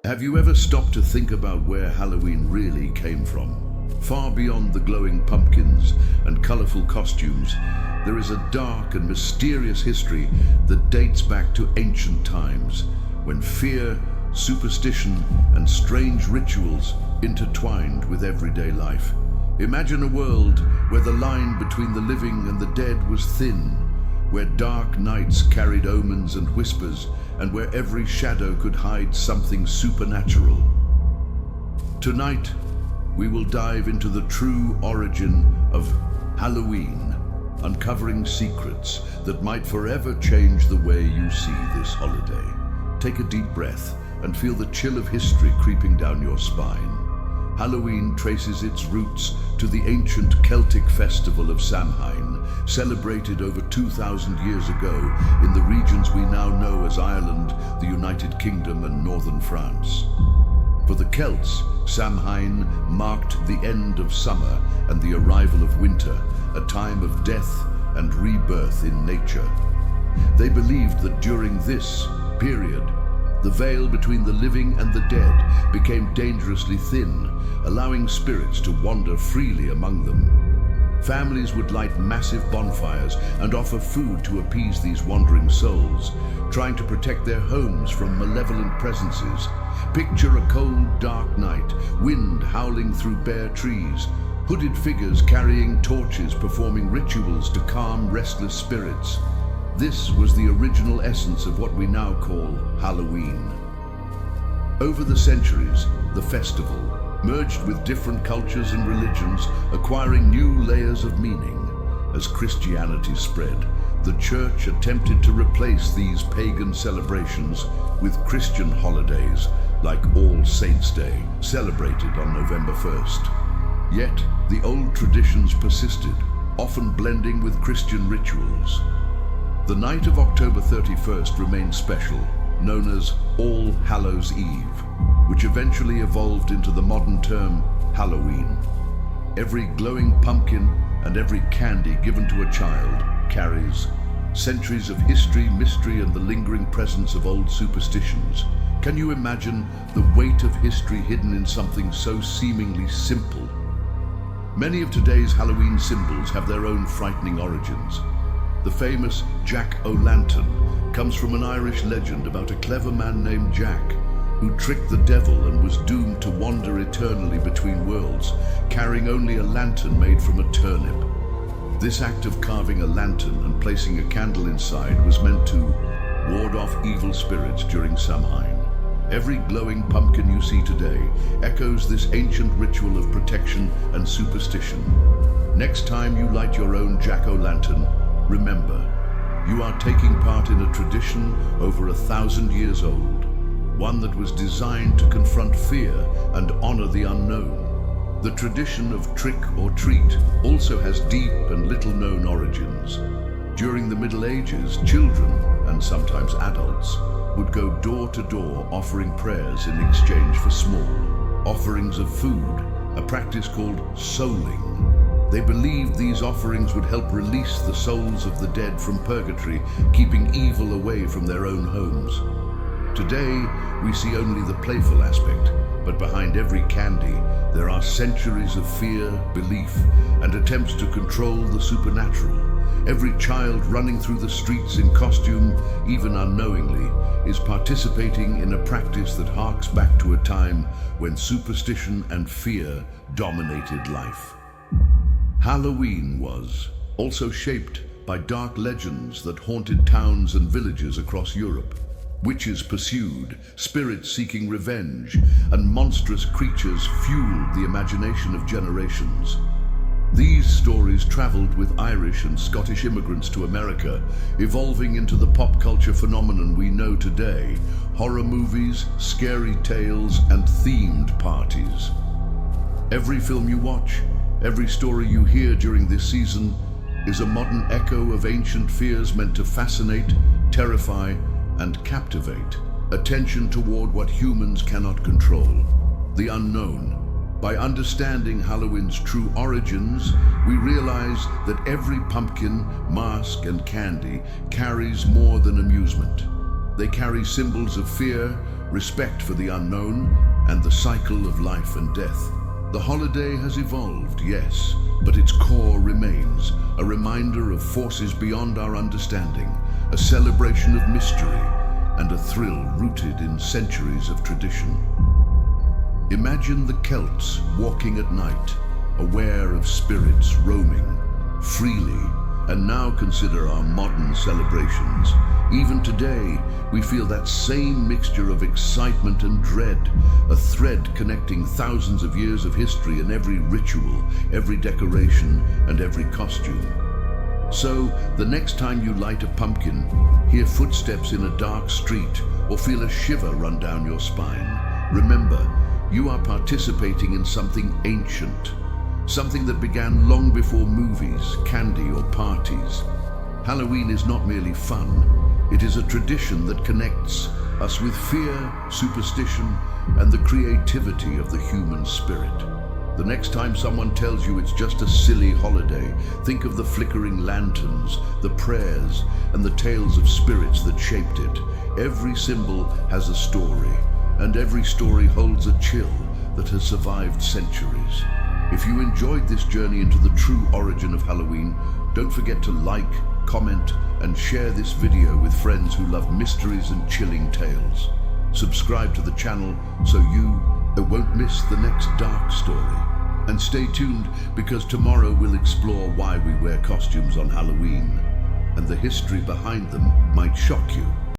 Have you ever stopped to think about where Halloween really came from? Far beyond the glowing pumpkins and colorful costumes, there is a dark and mysterious history that dates back to ancient times, when fear, superstition, and strange rituals intertwined with everyday life. Imagine a world where the line between the living and the dead was thin, where dark nights carried omens and whispers, and where every shadow could hide something supernatural. Tonight, we will dive into the true origin of Halloween, uncovering secrets that might forever change the way you see this holiday. Take a deep breath and feel the chill of history creeping down your spine. Halloween traces its roots to the ancient Celtic festival of Samhain, celebrated over 2,000 years ago in the regions we now know as Ireland, the United Kingdom, and northern France. For the Celts, Samhain marked the end of summer and the arrival of winter, a time of death and rebirth in nature. They believed that during this period, the veil between the living and the dead became dangerously thin, allowing spirits to wander freely among them. Families would light massive bonfires and offer food to appease these wandering souls, trying to protect their homes from malevolent presences. Picture a cold, dark night, wind howling through bare trees, hooded figures carrying torches performing rituals to calm restless spirits. This was the original essence of what we now call Halloween. Over the centuries, the festival merged with different cultures and religions, acquiring new layers of meaning. As Christianity spread, the church attempted to replace these pagan celebrations with Christian holidays like All Saints' Day, celebrated on November 1st. Yet, the old traditions persisted, often blending with Christian rituals. The night of October 31st remained special, known as All Hallows Eve, which eventually evolved into the modern term Halloween. Every glowing pumpkin and every candy given to a child carries centuries of history, mystery, and the lingering presence of old superstitions. Can you imagine the weight of history hidden in something so seemingly simple? Many of today's Halloween symbols have their own frightening origins. The famous Jack-o'-lantern comes from an Irish legend about a clever man named Jack, who tricked the devil and was doomed to wander eternally between worlds, carrying only a lantern made from a turnip. This act of carving a lantern and placing a candle inside was meant to ward off evil spirits during Samhain. Every glowing pumpkin you see today echoes this ancient ritual of protection and superstition. Next time you light your own jack-o'-lantern, remember, you are taking part in a tradition over 1,000 years old, one that was designed to confront fear and honor the unknown. The tradition of trick or treat also has deep and little-known origins. During the Middle Ages, children, and sometimes adults, would go door to door offering prayers in exchange for small offerings of food, a practice called souling. They believed these offerings would help release the souls of the dead from purgatory, keeping evil away from their own homes. Today, we see only the playful aspect, but behind every candy, there are centuries of fear, belief, and attempts to control the supernatural. Every child running through the streets in costume, even unknowingly, is participating in a practice that harks back to a time when superstition and fear dominated life. Halloween was also shaped by dark legends that haunted towns and villages across Europe. Witches pursued, spirits seeking revenge, and monstrous creatures fueled the imagination of generations. These stories traveled with Irish and Scottish immigrants to America, evolving into the pop culture phenomenon we know today: horror movies, scary tales, and themed parties. Every film you watch, every story you hear during this season is a modern echo of ancient fears meant to fascinate, terrify, and captivate. Attention toward what humans cannot control, the unknown. By understanding Halloween's true origins, we realize that every pumpkin, mask, and candy carries more than amusement. They carry symbols of fear, respect for the unknown, and the cycle of life and death. The holiday has evolved, yes, but its core remains, a reminder of forces beyond our understanding, a celebration of mystery, and a thrill rooted in centuries of tradition. Imagine the Celts walking at night, aware of spirits roaming freely, and now consider our modern celebrations. Even today, we feel that same mixture of excitement and dread, a thread connecting thousands of years of history in every ritual, every decoration, and every costume. So, the next time you light a pumpkin, hear footsteps in a dark street, or feel a shiver run down your spine, remember, you are participating in something ancient, something that began long before movies, candy, or parties. Halloween is not merely fun, it is a tradition that connects us with fear, superstition, and the creativity of the human spirit. The next time someone tells you it's just a silly holiday, think of the flickering lanterns, the prayers, and the tales of spirits that shaped it. Every symbol has a story, and every story holds a chill that has survived centuries. If you enjoyed this journey into the true origin of Halloween, don't forget to like, comment, and share this video with friends who love mysteries and chilling tales. Subscribe to the channel so you won't miss the next dark story. And stay tuned, because tomorrow we'll explore why we wear costumes on Halloween, and the history behind them might shock you.